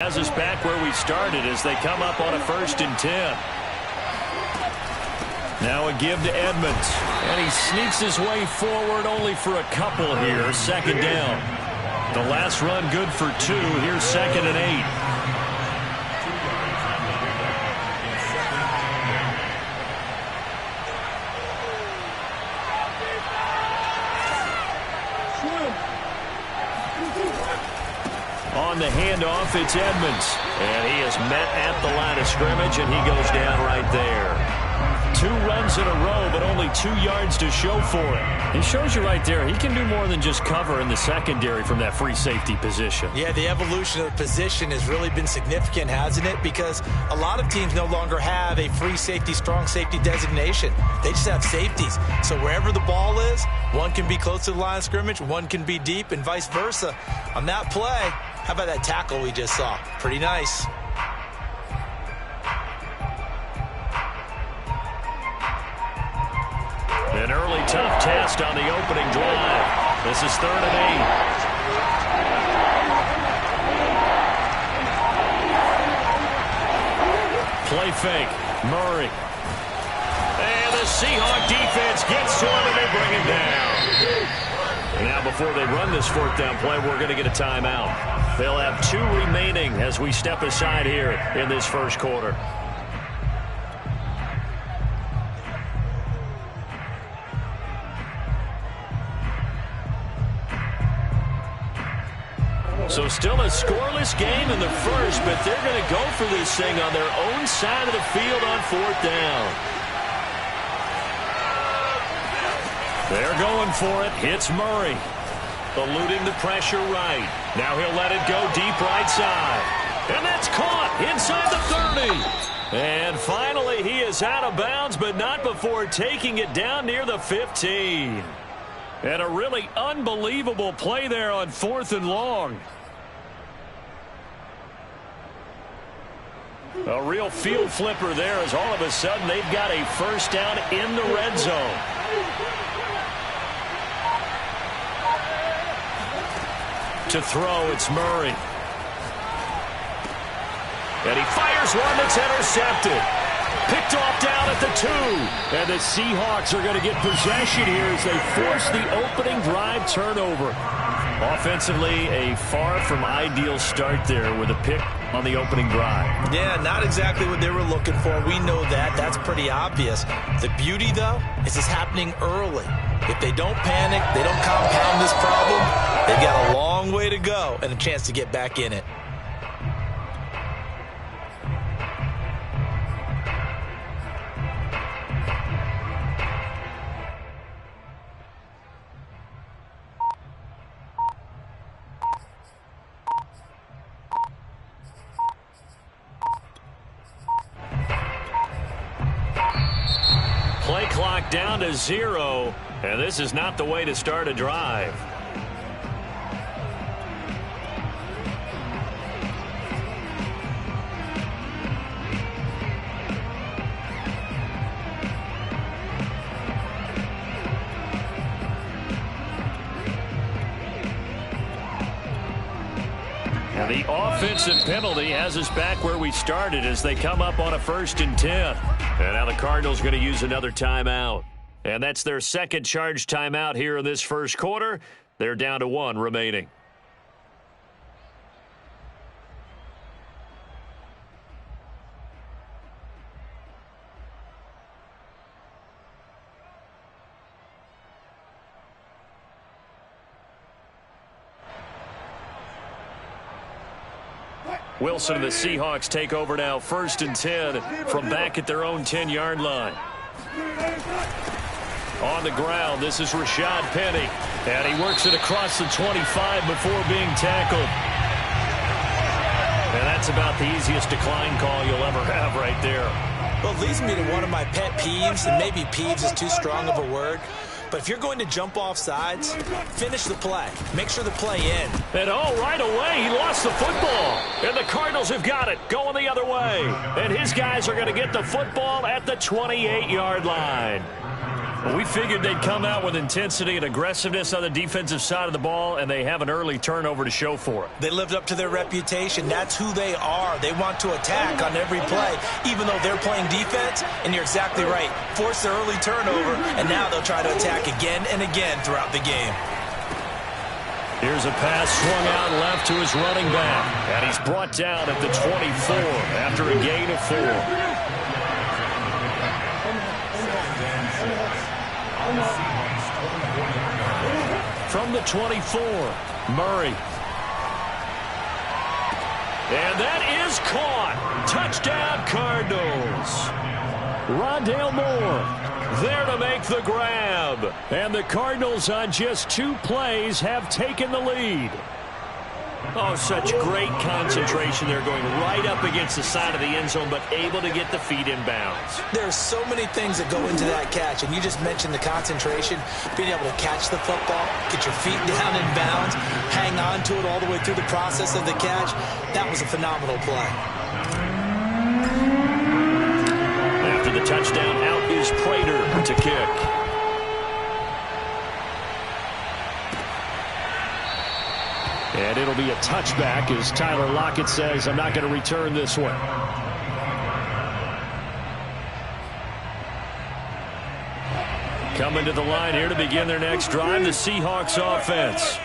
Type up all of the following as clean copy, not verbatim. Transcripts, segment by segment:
Has us back where we started as they come up on a 1st and 10. Now a give to Edmonds. And he sneaks his way forward only for a couple here. 2nd down. The last run good for 2. Here's 2nd and 8. On the handoff, it's Edmonds. And he is met at the line of scrimmage, and he goes down right there. 2 runs in a row, but only 2 yards to show for it. He shows you right there, he can do more than just cover in the secondary from that free safety position. Yeah, the evolution of the position has really been significant, hasn't it? Because a lot of teams no longer have a free safety, strong safety designation. They just have safeties. So wherever the ball is, one can be close to the line of scrimmage, one can be deep, and vice versa. On that play, how about that tackle we just saw? Pretty nice. An early tough test on the opening drive. This is 3rd and 8. Play fake. Murray. And the Seahawk defense gets to him and they bring him down. And now before they run this 4th down play, we're going to get a timeout. They'll have 2 remaining as we step aside here in this 1st quarter. So still a scoreless game in the 1st, but they're going to go for this thing on their own side of the field on 4th down. They're going for it. Hits Murray. Eluding the pressure right. Now he'll let it go deep right side. And that's caught inside the 30. And finally he is out of bounds, but not before taking it down near the 15. And a really unbelievable play there on 4th and long. A real field flipper there as all of a sudden they've got a 1st down in the red zone. To throw, it's Murray. And he fires one that's intercepted. Picked off down at the 2. And the Seahawks are going to get possession here as they force the opening drive turnover. Offensively, a far from ideal start there with a pick on the opening drive. Yeah, not exactly what they were looking for. We know that. That's pretty obvious. The beauty, though, is it's happening early. If they don't panic, they don't compound this problem, they've got a long way to go and a chance to get back in it. Play clock down to 0, and this is not the way to start a drive. And the offensive penalty has us back where we started as they come up on a 1st and 10. And now the Cardinals going to use another timeout. And that's their 2nd charge timeout here in this 1st quarter. They're down to 1 remaining. Wilson and the Seahawks take over now, 1st and 10 from back at their own 10-yard line. On the ground, this is Rashad Penny. And he works it across the 25 before being tackled. And that's about the easiest decline call you'll ever have right there. Well, it leads me to one of my pet peeves, and maybe peeves is too strong of a word. But if you're going to jump off sides, finish the play. Make sure the play ends. And right away, he lost the football. And the Cardinals have got it, going the other way. And his guys are going to get the football at the 28-yard line. Well, we figured they'd come out with intensity and aggressiveness on the defensive side of the ball, and they have an early turnover to show for it. They lived up to their reputation. That's who they are. They want to attack on every play, even though they're playing defense. And you're exactly right. Force their early turnover, and now they'll try to attack again and again throughout the game. Here's a pass swung out left to his running back. And he's brought down at the 24 after a gain of 4. From the 24, Murray. And that is caught. Touchdown, Cardinals. Rondale Moore there to make the grab. And the Cardinals on just 2 plays have taken the lead. Oh, such great concentration. They're going right up against the side of the end zone, but able to get the feet in bounds. There's so many things that go into that catch, and you just mentioned the concentration, being able to catch the football, get your feet down in bounds, hang on to it all the way through the process of the catch. That was a phenomenal play. After the touchdown, out is Prater to kick. And it'll be a touchback as Tyler Lockett says, I'm not going to return this one. Coming to the line here to begin their next drive, the Seahawks offense.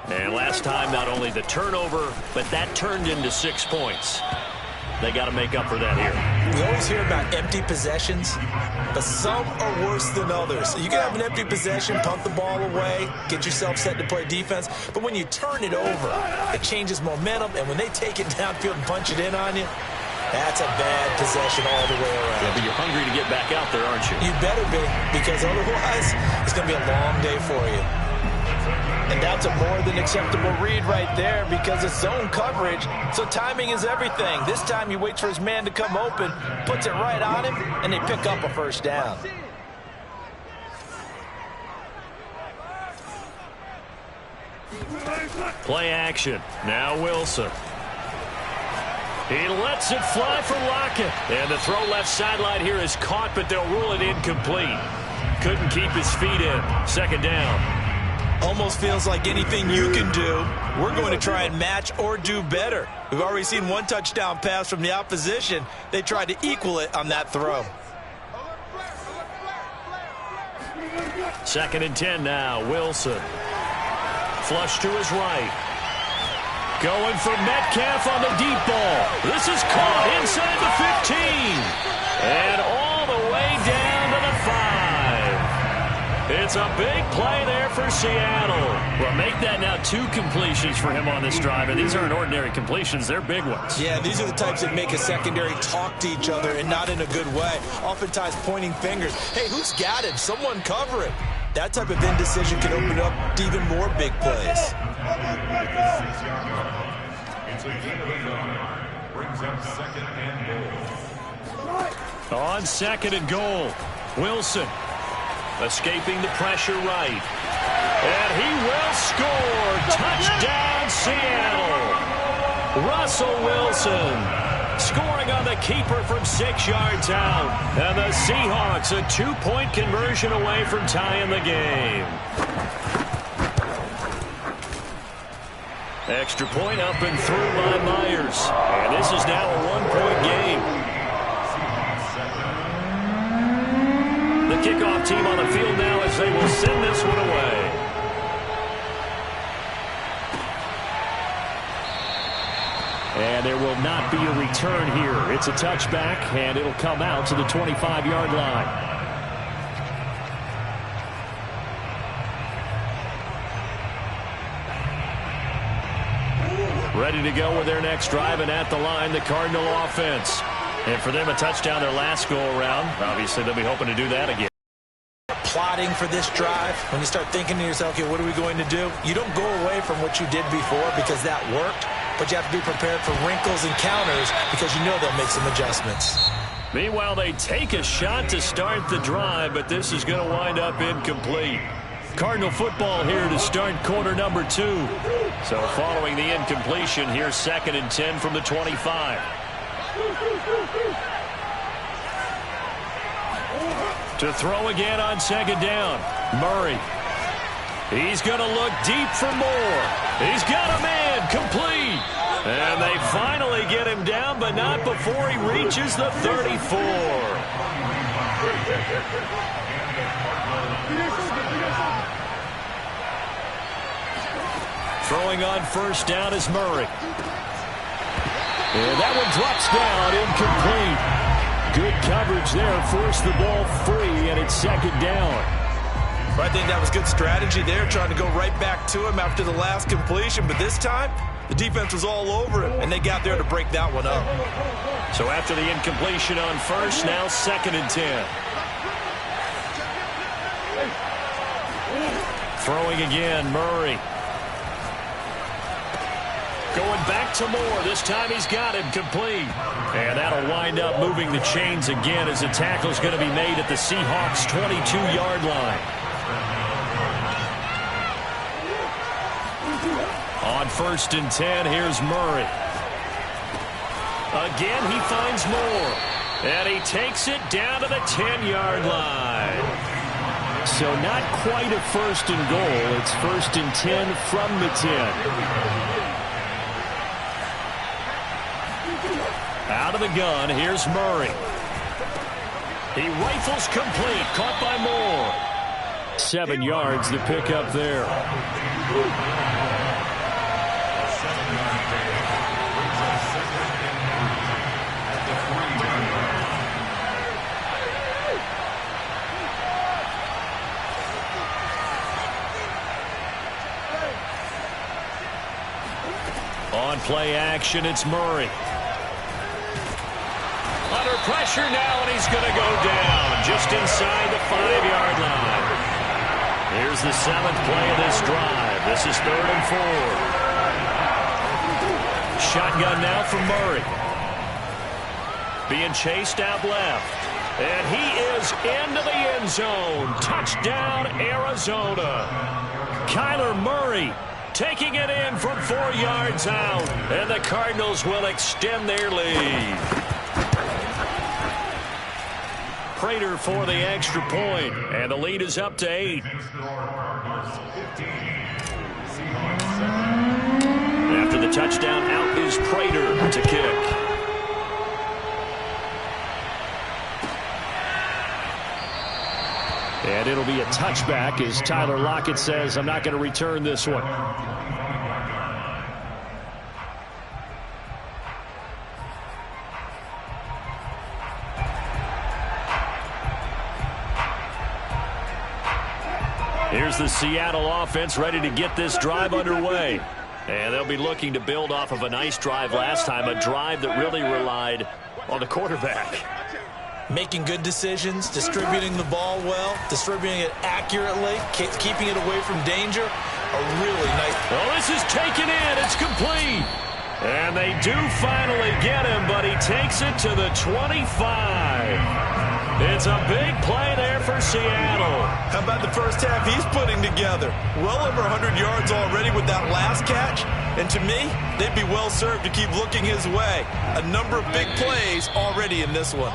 And last time, not only the turnover, but that turned into 6 points. They got to make up for that here. We always hear about empty possessions, but some are worse than others. You can have an empty possession, pump the ball away, get yourself set to play defense, but when you turn it over, it changes momentum, and when they take it downfield and punch it in on you, that's a bad possession all the way around. Yeah, but you're hungry to get back out there, aren't you? You better be, because otherwise it's going to be a long day for you. And that's a more than acceptable read right there because it's zone coverage, so timing is everything. This time he waits for his man to come open, puts it right on him, and they pick up a first down. Play action. Now Wilson. He lets it fly for Lockett. And the throw left sideline here is caught, but they'll rule it incomplete. Couldn't keep his feet in. Second down. Almost feels like anything you can do, we're going to try and match or do better. We've already seen 1 touchdown pass from the opposition. They tried to equal it on that throw. 2nd and 10 now. Wilson. Flush to his right. Going for Metcalf on the deep ball. This is caught inside the 15. And all the way down to the 5. It's a big play there for Seattle. Well, make that now 2 completions for him on this drive. And these aren't ordinary completions. They're big ones. Yeah, these are the types that make a secondary talk to each other and not in a good way. Oftentimes pointing fingers. Hey, who's got him? Someone cover it. That type of indecision can open up to even more big plays. On 2nd and goal, Wilson. Escaping the pressure right. And he will score. Touchdown, Seattle. Russell Wilson scoring on the keeper from 6 yards out. And the Seahawks a 2-point conversion away from tying the game. Extra point up and through by Myers. And this is now a 1-point game. The kickoff team on the field now as they will send this one away. And there will not be a return here. It's a touchback, and it'll come out to the 25-yard line. Ready to go with their next drive, and at the line, the Cardinal offense. And for them, a touchdown their last go-around. Obviously, they'll be hoping to do that again. Plotting for this drive, when you start thinking to yourself, okay, what are we going to do? You don't go away from what you did before because that worked, but you have to be prepared for wrinkles and counters because you know they'll make some adjustments. Meanwhile, they take a shot to start the drive, but this is going to wind up incomplete. Cardinal football here to start quarter number 2. So following the incompletion, here's 2nd and 10 from the 25. To throw again on second down. Murray. He's going to look deep for more. He's got a man complete. And they finally get him down, but not before he reaches the 34. Throwing on first down is Murray. And that one drops down, incomplete. Good coverage there, forced the ball free, and it's second down. I think that was good strategy there, trying to go right back to him after the last completion. But this time, the defense was all over him, and they got there to break that one up. So after the incompletion on first, now second and 10. Throwing again, Murray. Going back to Moore. This time he's got it complete. And that'll wind up moving the chains again as the tackle's going to be made at the Seahawks' 22-yard line. On first and 10, here's Murray. Again, he finds Moore. And he takes it down to the 10-yard line. So not quite a first and goal. It's first and 10 from the 10. Out of the gun, here's Murray. He rifles complete, caught by Moore. 7 yards, the pickup there. On play action, it's Murray. Under pressure now, and he's going to go down just inside the 5-yard line. Here's the 7th play of this drive. This is 3rd and 4. Shotgun now from Murray. Being chased out left. And he is into the end zone. Touchdown, Arizona. Kyler Murray taking it in from 4 yards out. And the Cardinals will extend their lead. Prater for the extra point, and the lead is up to 8. After the touchdown, out is Prater to kick. And it'll be a touchback as Tyler Lockett says, I'm not going to return this one. Here's the Seattle offense ready to get this drive underway. And they'll be looking to build off of a nice drive last time, a drive that really relied on the quarterback. Making good decisions, distributing the ball well, distributing it accurately, keeping it away from danger. A really nice... Well, this is taken in. It's complete. And they do finally get him, but he takes it to the 25. It's a big play there for Seattle. How about the first half he's putting together? Well over 100 yards already with that last catch. And to me, they'd be well served to keep looking his way. A number of big plays already in this one.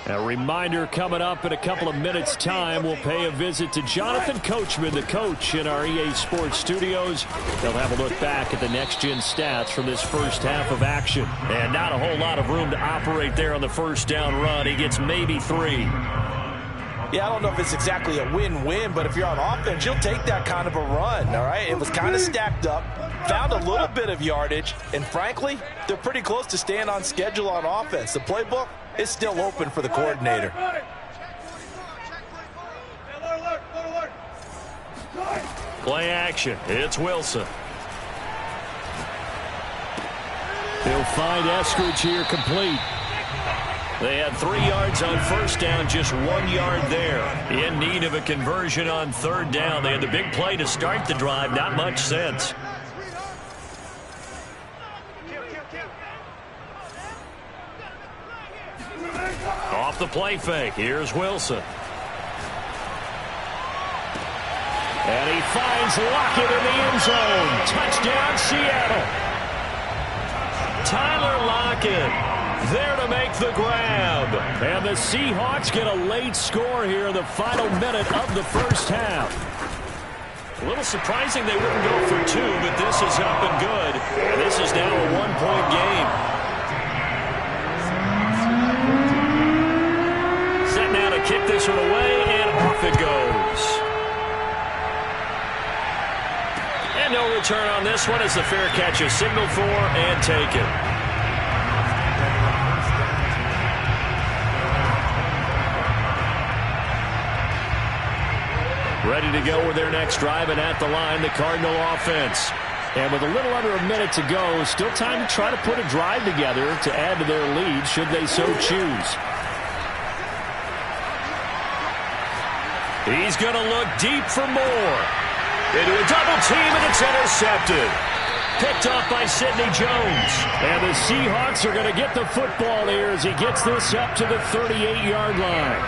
A reminder coming up in a couple of minutes' time. We'll pay a visit to Jonathan Coachman, the coach in our EA Sports studios. They'll have a look back at the next-gen stats from this first half of action. And not a whole lot of room to operate there on the first down run. He gets maybe 3. Yeah, I don't know if it's exactly a win-win, but if you're on offense, you'll take that kind of a run, all right? It was kind of stacked up, found a little bit of yardage, and frankly, they're pretty close to staying on schedule on offense. The playbook is still open for the coordinator. Play action. It's Wilson. He'll find Eskridge here complete. They had 3 yards on first down, just 1 yard there. In need of a conversion on third down. They had the big play to start the drive. Not much sense. Off the play fake. Here's Wilson. And he finds Lockett in the end zone. Touchdown, Seattle. Tyler Lockett there to make the grab. And the Seahawks get a late score here in the final minute of the first half. A little surprising they wouldn't go for two, but this is up and good. And this is now a one-point game. Set now to kick this one away, and off it goes. And no return on this one as the fair catch is signaled for and taken. Ready to go with their next drive, and at the line, the Cardinal offense. And with a little under a minute to go, still time to try to put a drive together to add to their lead should they so choose. He's going to look deep for more. Into a double team, and it's intercepted. Picked off by Sidney Jones. And the Seahawks are going to get the football here as he gets this up to the 38-yard line.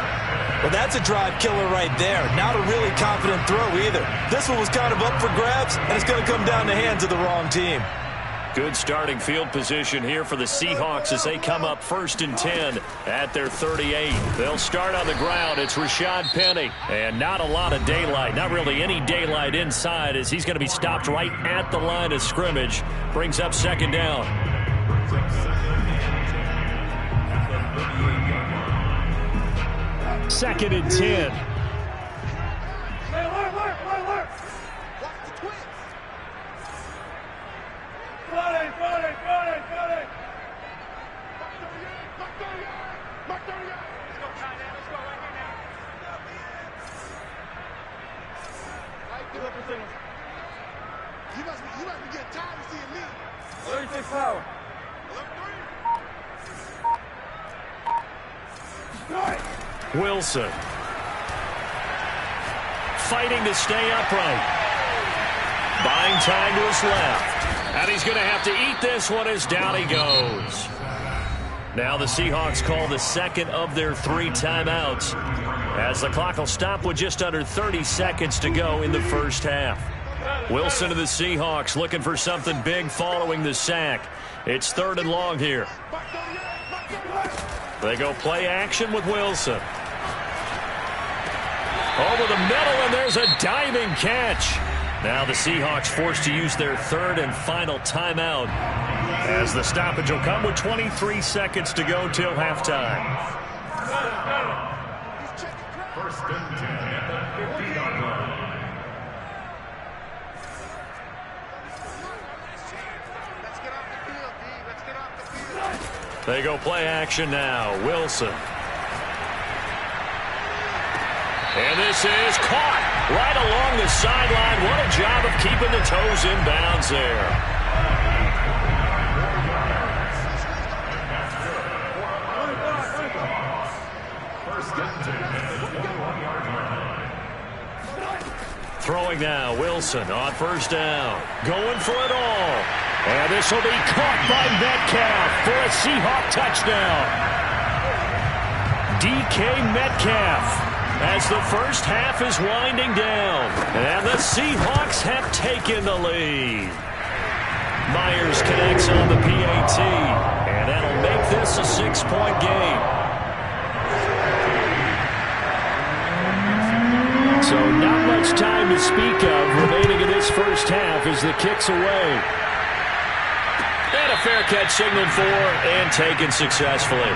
Well, that's a drive killer right there. Not a really confident throw either. This one was kind of up for grabs, and it's going to come down the hands of the wrong team. Good starting field position here for the Seahawks as they come up 1st and 10 at their 38. They'll start on the ground. It's Rashad Penny. And not a lot of daylight. Not really any daylight inside as he's going to be stopped right at the line of scrimmage. Brings up 2nd down. Second and 10. You must be getting tired of seeing me. 36 power. Wilson. Fighting to stay upright. Buying time to his left. And he's going to have to eat this one as down he goes. Now the Seahawks call the second of their 3 timeouts as the clock will stop with just under 30 seconds to go in the first half. Wilson of the Seahawks looking for something big following the sack. It's 3rd and long here. They go play action with Wilson. Over the middle, and there's a diving catch. Now the Seahawks forced to use their 3rd and final timeout as the stoppage will come with 23 seconds to go till halftime. 1st and 10 at the 50-yard line. Let's get off the field, D. Let's get off the field. They go play action now. Wilson. And this is caught right along the sideline. What a job of keeping the toes in bounds there. Throwing now, Wilson on 1st down. Going for it all. And this will be caught by Metcalf for a Seahawk touchdown. DK Metcalf. As the first half is winding down. And the Seahawks have taken the lead. Myers connects on the PAT. And that'll make this a 6-point game. So not much time to speak of remaining in this first half as the kick's away. And a fair catch signaled for and taken successfully.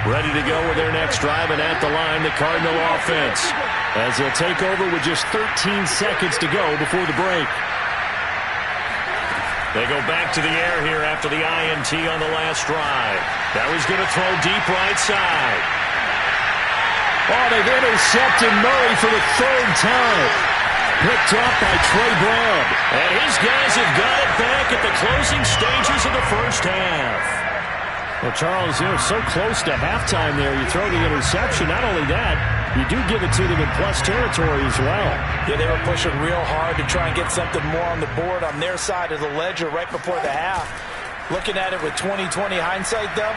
Ready to go with their next drive, and at the line, the Cardinal offense. As they'll take over with just 13 seconds to go before the break. They go back to the air here after the INT on the last drive. Now he's going to throw deep right side. Oh, they've intercepted Murray for the 3rd time. Picked off by Trey Brown. And his guys have got it back at the closing stages of the first half. Well, Charles, so close to halftime there. You throw the interception. Not only that, you do give it to them in plus territory as well. Yeah, they were pushing real hard to try and get something more on the board on their side of the ledger right before the half. Looking at it with 20/20 hindsight, though,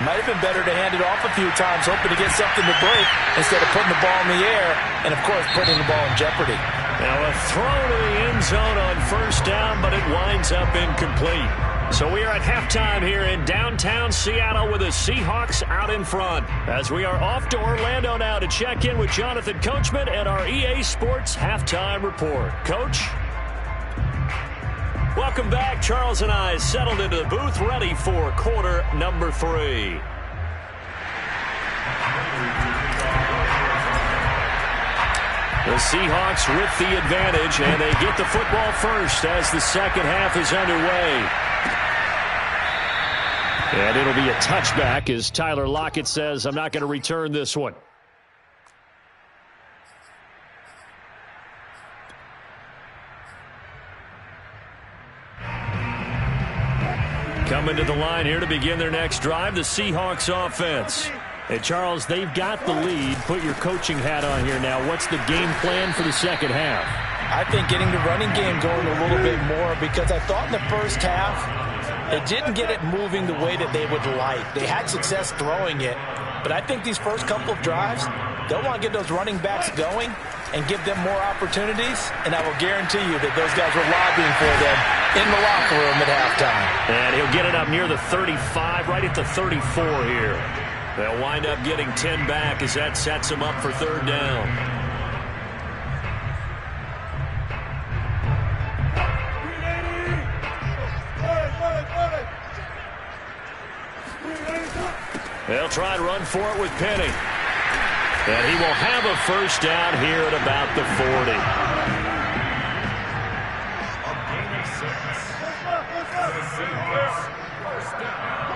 might have been better to hand it off a few times, hoping to get something to break instead of putting the ball in the air and, of course, putting the ball in jeopardy. Now a throw to the end zone on first down, but it winds up incomplete. So we are at halftime here in downtown Seattle with the Seahawks out in front. As we are off to Orlando now to check in with Jonathan Coachman and our EA Sports Halftime Report. Coach? Welcome back. Charles and I settled into the booth, ready for quarter number 3. The Seahawks with the advantage, and they get the football first as the second half is underway. And it'll be a touchback as Tyler Lockett says, I'm not going to return this one. Coming to the line here to begin their next drive, the Seahawks offense. Hey, Charles, they've got the lead. Put your coaching hat on here now. What's the game plan for the second half? I think getting the running game going a little bit more, because I thought in the first half they didn't get it moving the way that they would like. They had success throwing it, but I think these first couple of drives, they'll want to get those running backs going and give them more opportunities, and I will guarantee you that those guys were lobbying for them in the locker room at halftime. And he'll get it up near the 35, right at the 34 here. They'll wind up getting 10 back as that sets them up for third down. They'll try and run for it with Penny. And he will have a first down here at about the 40. A gain of 6. The Seahawks, first down.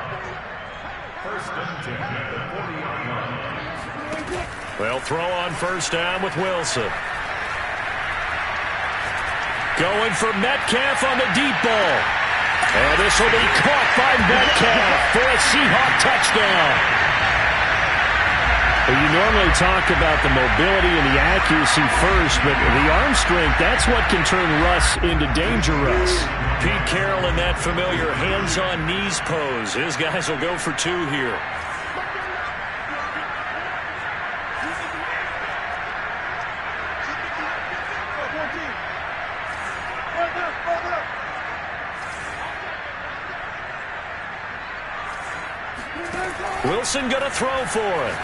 First and 10 at the 40-yard line. They'll throw on first down with Wilson. Going for Metcalf on the deep ball. And this will be caught by Metcalf for a Seahawk touchdown. Well, you normally talk about the mobility and the accuracy first, but the arm strength, that's what can turn Russ into danger Russ. Pete Carroll in that familiar hands-on knees pose. His guys will go for 2 here. Wilson going to throw for it.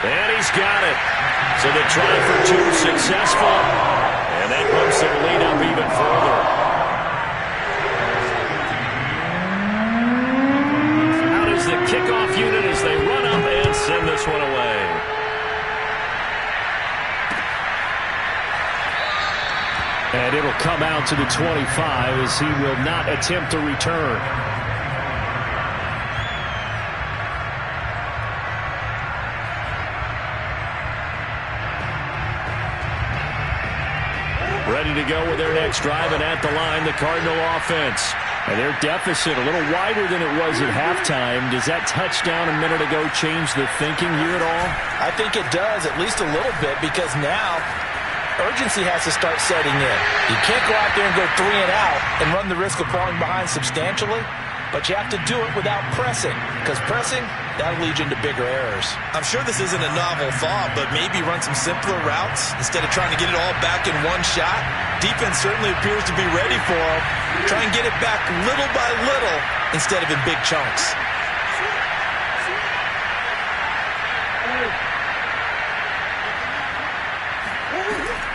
And he's got it. So the try for 2 successful. And that bumps their lead up even further. Out is the kickoff unit as they run up and send this one away. And it'll come out to the 25 as he will not attempt to return. Ready to go with their next drive, and at the line, the Cardinal offense. And their deficit a little wider than it was at halftime. Does that touchdown a minute ago change the thinking here at all? I think it does, at least a little bit, because now urgency has to start setting in. You can't go out there and go 3 and out and run the risk of falling behind substantially, but you have to do it without pressing, because pressing, that'll lead you into bigger errors. I'm sure this isn't a novel thought, but maybe run some simpler routes instead of trying to get it all back in one shot. Defense certainly appears to be ready for them. Try and get it back little by little instead of in big chunks.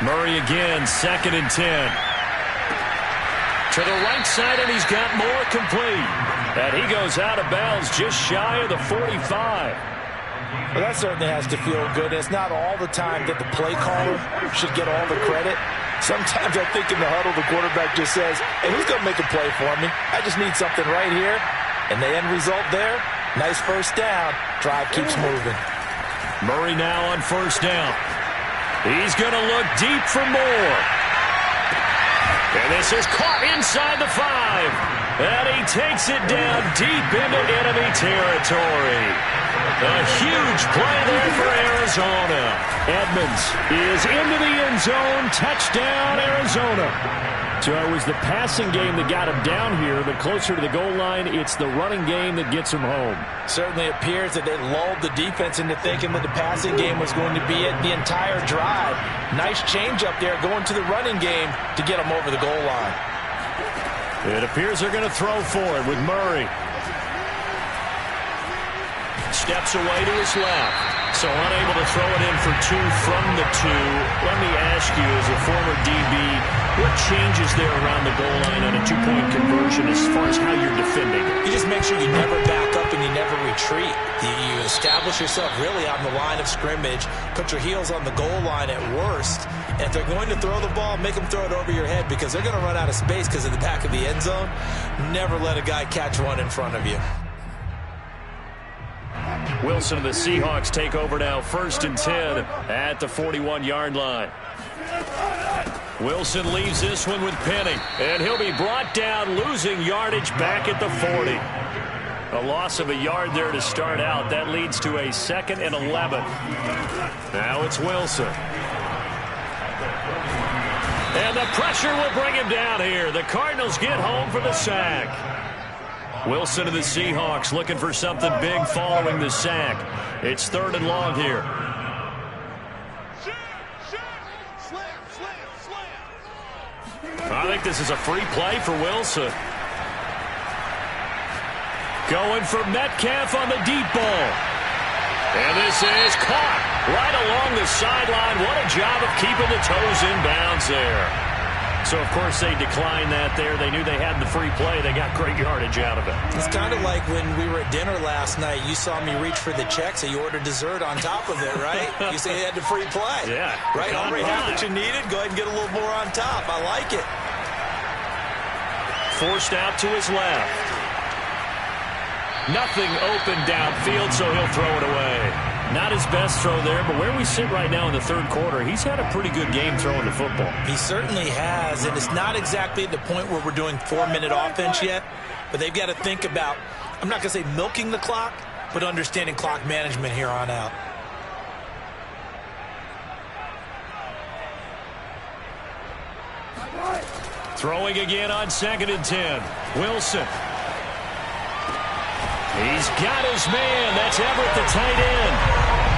Murray again, 2nd and 10. To the right side, and he's got more complete. And he goes out of bounds just shy of the 45. Well, that certainly has to feel good. It's not all the time that the play caller should get all the credit. Sometimes I think in the huddle, the quarterback just says, hey, who's going to make a play for me? I just need something right here. And the end result there, nice first down. Drive keeps moving. Murray now on first down. He's going to look deep for more. And this is caught inside the 5. And he takes it down deep into enemy territory. A huge play there for Arizona. Edmonds is into the end zone. Touchdown, Arizona. So it was the passing game that got him down here, but closer to the goal line, it's the running game that gets him home. Certainly appears that they lulled the defense into thinking that the passing game was going to be it the entire drive. Nice change up there going to the running game to get him over the goal line. It appears they're going to throw for it with Murray. Steps away to his left. So unable to throw it in for two from the two. Let me ask you, as a former DB, what changes there around the goal line on a two-point conversion as far as how you're defending it? You just make sure you never back up and you never retreat. You establish yourself really on the line of scrimmage, put your heels on the goal line at worst, and if they're going to throw the ball, make them throw it over your head because they're going to run out of space because of the back of the end zone. Never let a guy catch one in front of you. Wilson and the Seahawks take over now, 1st and 10 at the 41-yard line. Wilson leaves this one with Penny, and he'll be brought down, losing yardage back at the 40. A loss of a yard there to start out. That leads to a 2nd and 11. Now it's Wilson. And the pressure will bring him down here. The Cardinals get home for the sack. Wilson and the Seahawks looking for something big following the sack. It's 3rd and long here. I think this is a free play for Wilson. Going for Metcalf on the deep ball. And this is caught right along the sideline. What a job of keeping the toes in bounds there. So, of course, they declined that there. They knew they had the free play. They got great yardage out of it. It's kind of like when we were at dinner last night. You saw me reach for the check, so you ordered dessert on top of it, right? You say you had the free play. Yeah. Right? Already have what you needed. Go ahead and get a little more on top. I like it. Forced out to his left. Nothing open downfield, so he'll throw it away. Not his best throw there, but where we sit right now in the 3rd quarter, he's had a pretty good game throwing the football. He certainly has, and it's not exactly at the point where we're doing 4-minute offense yet, but they've got to think about, I'm not going to say milking the clock, but understanding clock management here on out. Throwing again on 2nd and 10. Wilson. He's got his man. That's Everett, the tight end.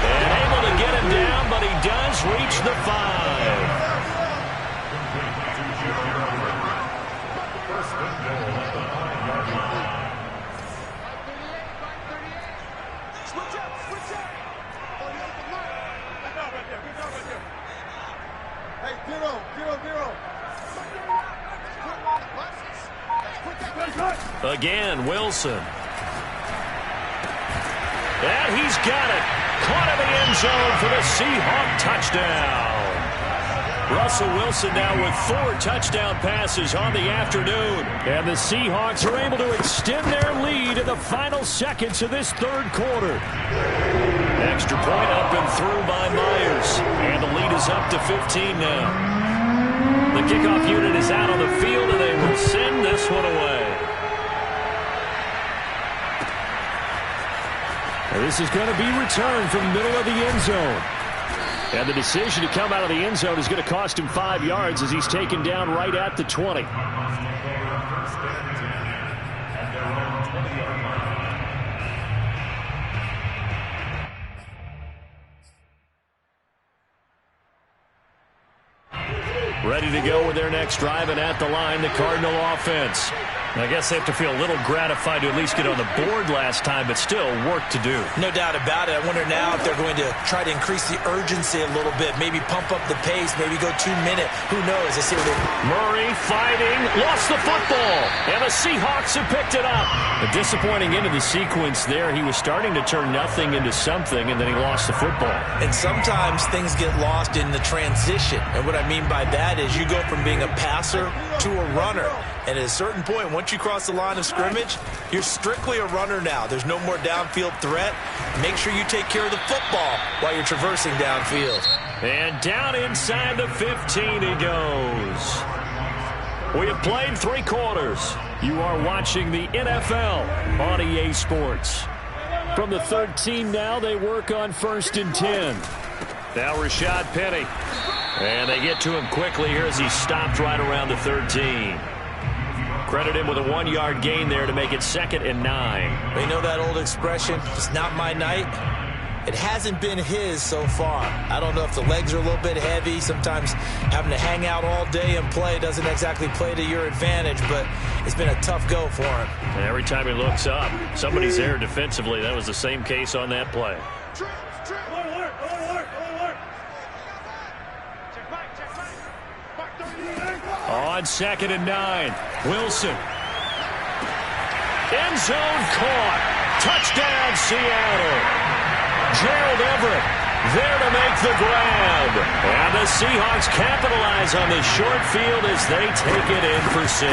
And able to get him down, but he does reach the 5. Again, Wilson. And he's got it. Caught in the end zone for the Seahawk touchdown. Russell Wilson now with 4 touchdown passes on the afternoon. And the Seahawks are able to extend their lead in the final seconds of this 3rd quarter. Extra point up and through by Myers. And the lead is up to 15 now. The kickoff unit is out on the field, and they will send this one away. This is going to be returned from the middle of the end zone. And the decision to come out of the end zone is going to cost him 5 yards as he's taken down right at the 20. Ready to go with their next drive, and at the line, the Cardinal offense. I guess they have to feel a little gratified to at least get on the board last time, but still work to do. No doubt about it. I wonder now if they're going to try to increase the urgency a little bit, maybe pump up the pace, maybe go 2-minute. Who knows? Let's see what Murray fighting, lost the football, and the Seahawks have picked it up. A disappointing end of the sequence there. He was starting to turn nothing into something, and then he lost the football. And sometimes things get lost in the transition. And what I mean by that is you go from being a passer to a runner. And at a certain point, once you cross the line of scrimmage, you're strictly a runner now. There's no more downfield threat. Make sure you take care of the football while you're traversing downfield. And down inside the 15 he goes. We have played 3 quarters. You are watching the NFL on EA Sports. From the 13 now, they work on 1st and 10. Now Rashad Penny. And they get to him quickly here as he stopped right around the 13. Credit him with a 1-yard gain there to make it 2nd and 9. They know that old expression, it's not my night. It hasn't been his so far. I don't know if the legs are a little bit heavy. Sometimes having to hang out all day and play doesn't exactly play to your advantage, but it's been a tough go for him. And every time he looks up, somebody's there defensively. That was the same case on that play. On 2nd and 9, Wilson. End zone caught. Touchdown, Seattle. Gerald Everett there to make the grab. And the Seahawks capitalize on this short field as they take it in for 6.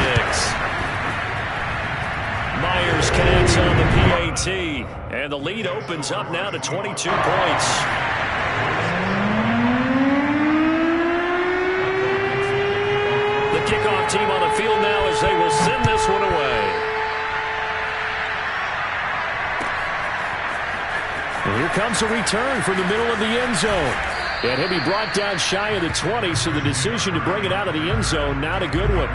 Myers connects on the PAT. And the lead opens up now to 22 points. The kickoff team on the field now as they will send this one away. And here comes a return from the middle of the end zone. And he'll be brought down shy of the 20, so the decision to bring it out of the end zone, not a good one.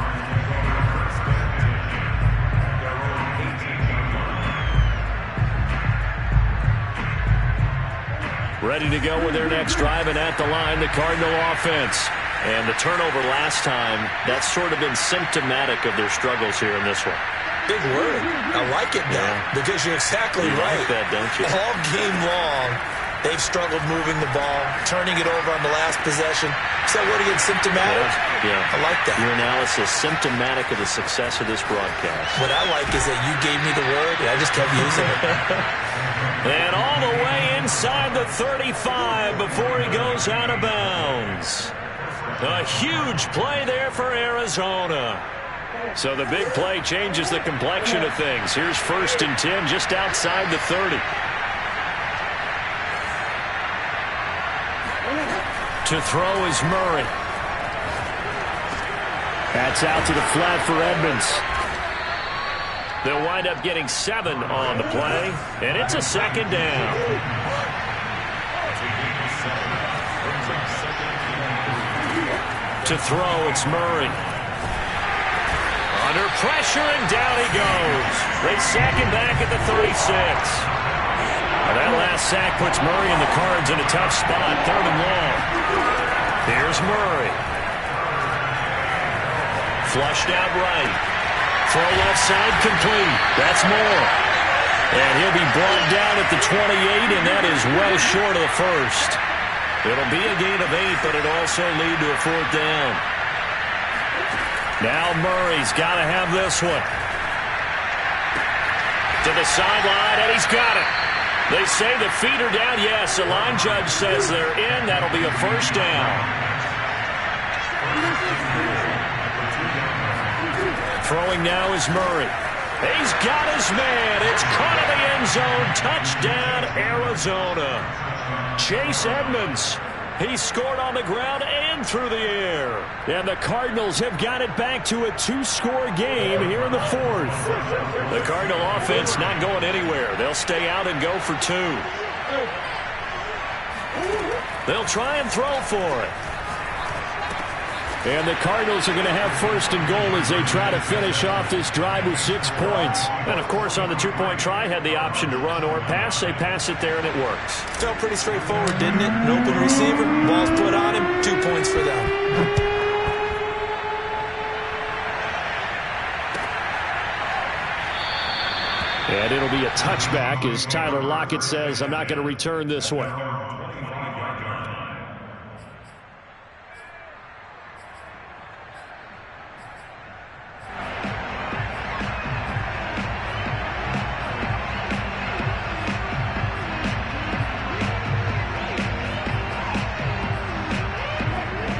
Ready to go with their next drive, and at the line, the Cardinal offense. And the turnover last time, that's sort of been symptomatic of their struggles here in this one. Big word. I like it now because you're exactly right. Like that, don't you? All game long, they've struggled moving the ball, turning it over on the last possession. So what again, symptomatic? Yeah. I like that. Your analysis, symptomatic of the success of this broadcast. What I like is that you gave me the word, and I just kept using it. And all the way inside the 35 before he goes out of bounds. A huge play there for Arizona. So the big play changes the complexion of things. Here's 1st and 10 just outside the 30. To throw is Murray. That's out to the flat for Edmonds. They'll wind up getting 7 on the play, and it's a 2nd down. To throw, it's Murray. Under pressure, and down he goes. They sack him back at the 36. Well, that last sack puts Murray and the Cards in a tough spot, 3rd and long. Here's Murray. Flushed out right. Throw left side complete. That's Moore. And he'll be brought down at the 28, and that is well short of the first. It'll be a gain of 8, but it'll also lead to a 4th down. Now Murray's got to have this one. To the sideline, and he's got it. They say the feet are down. Yes, the line judge says they're in. That'll be a 1st down. Throwing now is Murray. He's got his man. It's caught in the end zone. Touchdown, Arizona. Chase Edmonds. He scored on the ground and through the air. And the Cardinals have got it back to a 2-score game here in the 4th. The Cardinal offense not going anywhere. They'll stay out and go for 2. They'll try and throw for it. And the Cardinals are going to have 1st and goal as they try to finish off this drive with 6 points. And, of course, on the 2-point try, had the option to run or pass. They pass it there, and it works. Felt pretty straightforward, didn't it? An open receiver, ball's put on him, 2 points for them. And it'll be a touchback as Tyler Lockett says, I'm not going to return this one.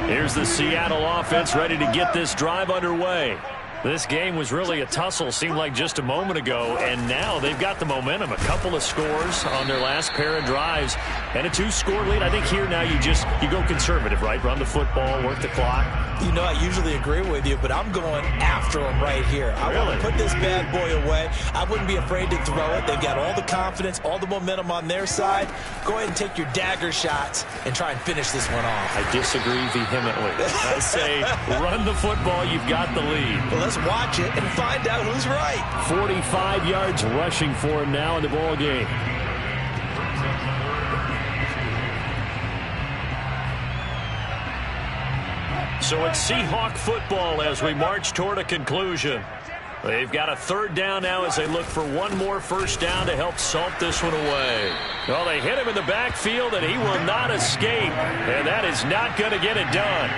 Here's the Seattle offense ready to get this drive underway. This game was really a tussle, seemed like just a moment ago, and now they've got the momentum. A couple of scores on their last pair of drives and a 2-score lead. I think here now you go conservative, right? Run the football, work the clock. You know, I usually agree with you, but I'm going after them right here. I want to put this bad boy away. I wouldn't be afraid to throw it. They've got all the confidence, all the momentum on their side. Go ahead and take your dagger shots and try and finish this one off. I disagree vehemently. I say run the football. You've got the lead. Well, let's watch it and find out who's right. 45 yards rushing for him now in the ball game. So it's Seahawk football as we march toward a conclusion. They've got a 3rd down now as they look for one more first down to help salt this one away. Well, they hit him in the backfield, and he will not escape. And that is not going to get it done.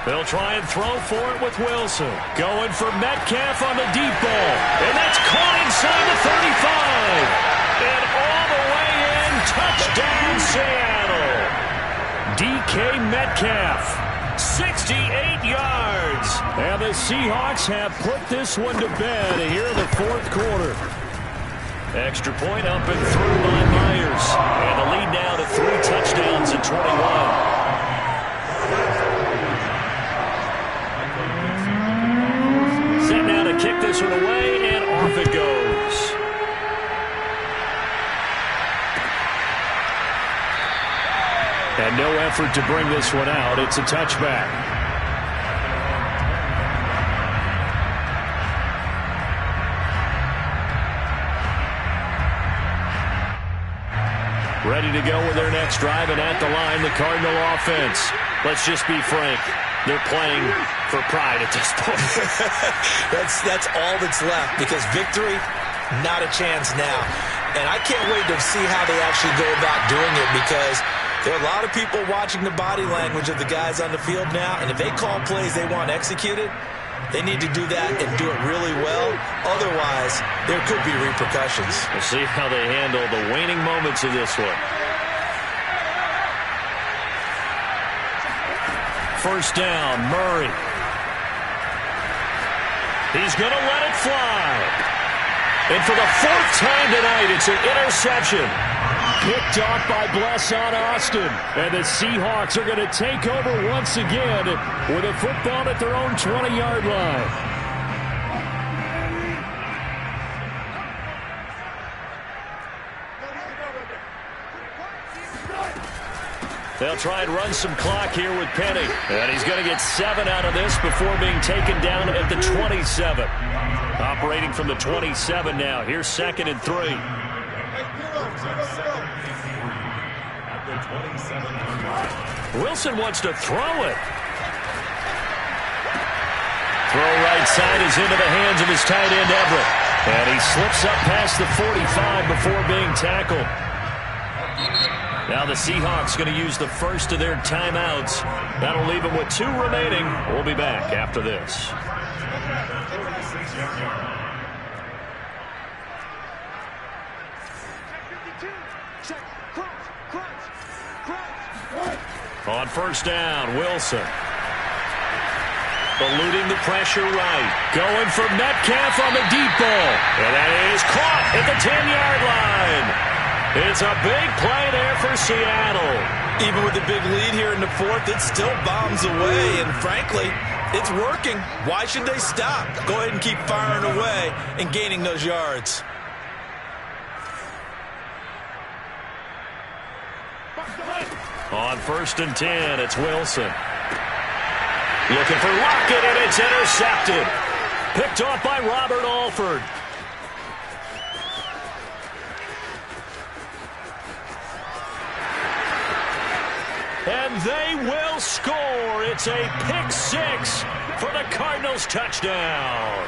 They'll try and throw for it with Wilson. Going for Metcalf on the deep ball. And that's caught inside the 35. And all the way in, touchdown Seattle. DK Metcalf, 68 yards. And the Seahawks have put this one to bed here in the 4th quarter. Extra point up and through by Myers. And the lead now to 3 touchdowns at 21. Kick this one away, and off it goes. And no effort to bring this one out. It's a touchback. Ready to go with their next drive, and at the line, the Cardinal offense. Let's just be frank. They're playing for pride at this point. That's all that's left, because victory, not a chance now. And I can't wait to see how they actually go about doing it, because there are a lot of people watching the body language of the guys on the field now, and if they call plays they want executed, they need to do that and do it really well. Otherwise, there could be repercussions. We'll see how they handle the waning moments of this one. First down, Murray. He's going to let it fly. And for the 4th time tonight, it's an interception. Picked off by Blesson Austin. And the Seahawks are going to take over once again with a football at their own 20-yard line. They'll try and run some clock here with Penny. And he's going to get 7 out of this before being taken down at the 27. Operating from the 27 now. Here's 2nd and 3. Wilson wants to throw it. Throw right side is into the hands of his tight end, Everett. And he slips up past the 45 before being tackled. Now the Seahawks going to use the first of their timeouts. That'll leave them with 2 remaining. We'll be back after this. On first down, Wilson. Eluding the pressure right. Going for Metcalf on the deep ball. And that is caught at the 10-yard line. It's a big play there for Seattle. Even with the big lead here in the 4th, it still bombs away. And frankly, it's working. Why should they stop? Go ahead and keep firing away and gaining those yards. On 1st and 10, it's Wilson. Looking for Lockett, and it's intercepted. Picked off by Robert Alford. And they will score. It's a pick 6 for the Cardinals touchdown.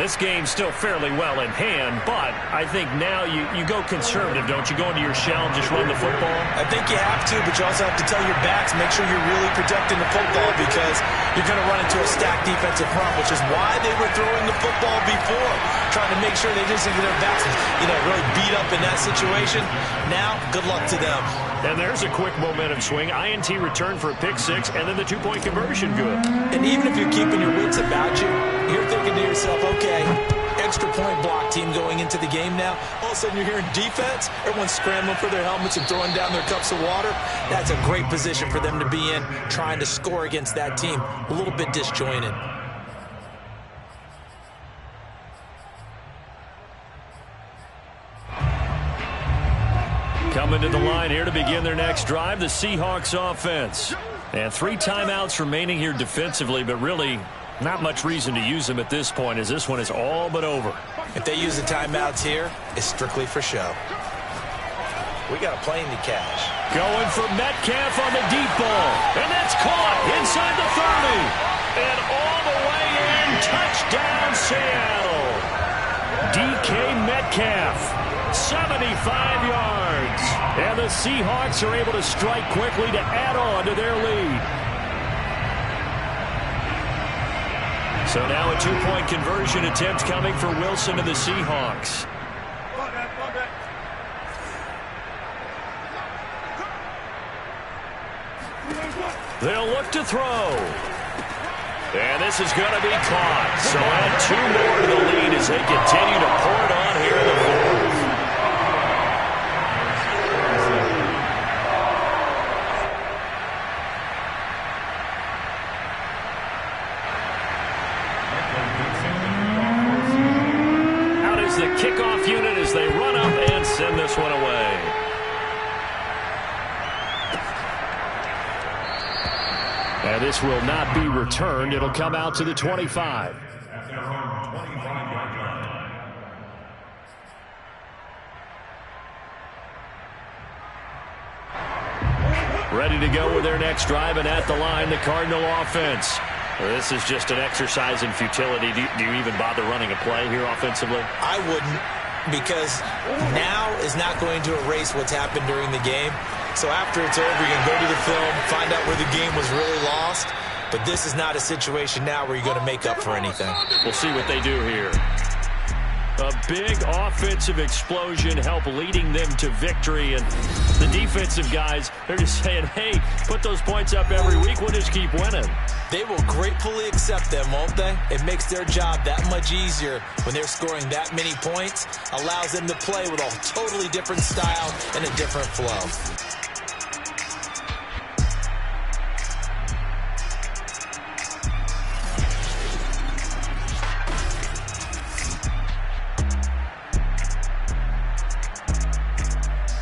This game's still fairly well in hand, but I think now you go conservative, don't you? Go into your shell and just run the football? I think you have to, but you also have to tell your backs, make sure you're really protecting the football because you're going to run into a stacked defensive front, which is why they were throwing the football before, trying to make sure they didn't get their backs, really beat up in that situation. Now, good luck to them. And there's a quick momentum swing. INT return for a pick six, and then the two-point conversion good. And even if you're keeping your wits about you, you're thinking to yourself, okay, extra point block team going into the game now. All of a sudden you're hearing defense. Everyone's scrambling for their helmets and throwing down their cups of water. That's a great position for them to be in, trying to score against that team. A little bit disjointed. Coming to the line here to begin their next drive, the Seahawks offense. And 3 timeouts remaining here defensively, but really not much reason to use them at this point as this one is all but over. If they use the timeouts here, it's strictly for show. We got a plane to cash. Going for Metcalf on the deep ball. And that's caught inside the 30. And all the way in. Touchdown, Seattle. DK Metcalf. 75 yards. And the Seahawks are able to strike quickly to add on to their lead. So now a two-point conversion attempt coming for Wilson and the Seahawks. They'll look to throw. And this is going to be caught. So add 2 more to the lead as they continue to pour it on here in the fourth. The kickoff unit as they run up and send this one away. And this will not be returned. It'll come out to the 25. Ready to go with their next drive, and at the line, the Cardinal offense. This is just an exercise in futility. Do you even bother running a play here offensively? I wouldn't, because now is not going to erase what's happened during the game. So after it's over, you can go to the film, find out where the game was really lost. But this is not a situation now where you're going to make up for anything. We'll see what they do here. A big offensive explosion help leading them to victory. And the defensive guys, they're just saying, hey, put those points up every week. We'll just keep winning. They will gratefully accept them, won't they? It makes their job that much easier when they're scoring that many points. Allows them to play with a totally different style and a different flow.